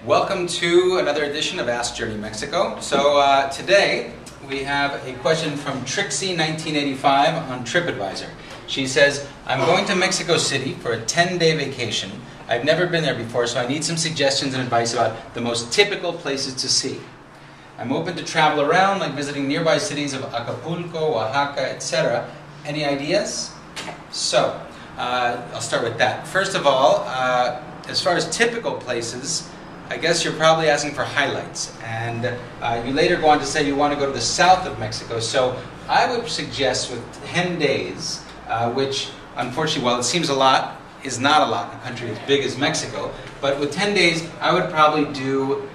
Welcome to another edition of Ask Journey Mexico. So today we have a question from Trixie 1985 on TripAdvisor. She says, I'm going to Mexico City for a 10-day vacation. I've never been there before, so I need some suggestions and advice about the most typical places to see. I'm open to travel around, like visiting nearby cities of Acapulco, Oaxaca, etc. Any ideas? So, I'll start with that. First of all, as far as typical places, I guess you're probably asking for highlights. And you later go on to say you want to go to the south of Mexico. So I would suggest with 10 days, which unfortunately, while it seems a lot, is not a lot in a country as big as Mexico. But with 10 days, I would probably do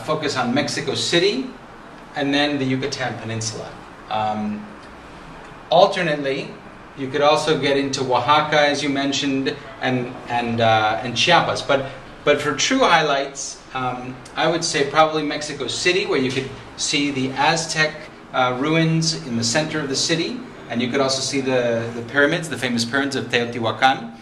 focus on Mexico City and then the Yucatan Peninsula. Alternately, you could also get into Oaxaca, as you mentioned, and Chiapas. But for true highlights, I would say probably Mexico City, where you could see the Aztec ruins in the center of the city, and you could also see the pyramids, the famous pyramids of Teotihuacan.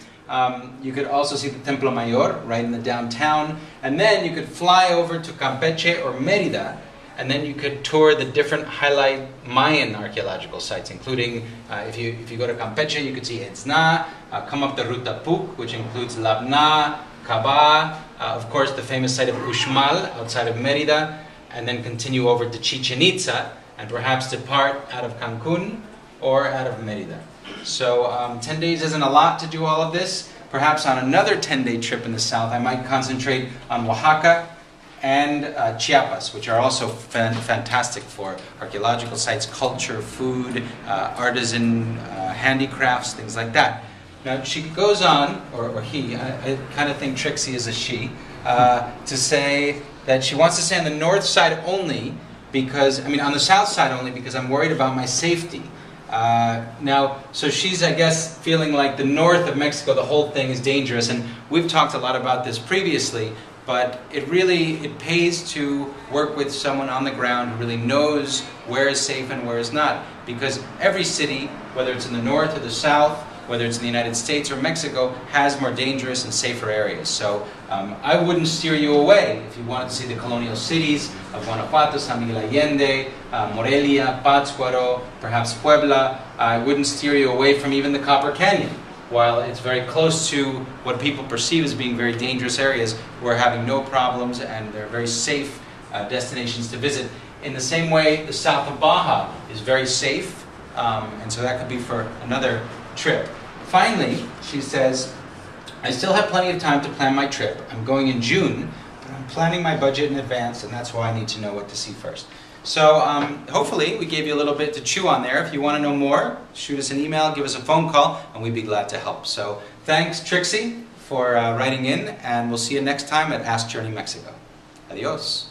You could also see the Templo Mayor right in the downtown, and then you could fly over to Campeche or Mérida, and then you could tour the different highlight Mayan archaeological sites, including, if you go to Campeche, you could see Etzna, come up the Ruta Puc, which includes Labna, Caba, of course the famous site of Uxmal outside of Mérida, and then continue over to Chichen Itza, and perhaps depart out of Cancun or out of Mérida. So 10 days isn't a lot to do all of this. Perhaps on another 10-day trip in the south, I might concentrate on Oaxaca and Chiapas, which are also fantastic for archaeological sites, culture, food, artisan handicrafts, things like that. Now she goes on, or he, I kind of think Trixie is a she, to say that she wants to stay on the north side only because, on the south side only because I'm worried about my safety. So she's, I guess, feeling like the north of Mexico, the whole thing is dangerous, and we've talked a lot about this previously, but it pays to work with someone on the ground who really knows where is safe and where is not, because every city, whether it's in the north or the south, whether it's in the United States or Mexico, has more dangerous and safer areas. So I wouldn't steer you away if you wanted to see the colonial cities of Guanajuato, San Miguel Allende, Morelia, Pátzcuaro, perhaps Puebla. I wouldn't steer you away from even the Copper Canyon. While it's very close to what people perceive as being very dangerous areas, we're having no problems and they're very safe destinations to visit. In the same way, the south of Baja is very safe, and so that could be for another trip. Finally, she says, I still have plenty of time to plan my trip. I'm going in June, but I'm planning my budget in advance, and that's why I need to know what to see first. So hopefully we gave you a little bit to chew on there. If you want to know more, shoot us an email, give us a phone call, and we'd be glad to help. So thanks, Trixie, for writing in, and we'll see you next time at Ask Journey Mexico. Adios.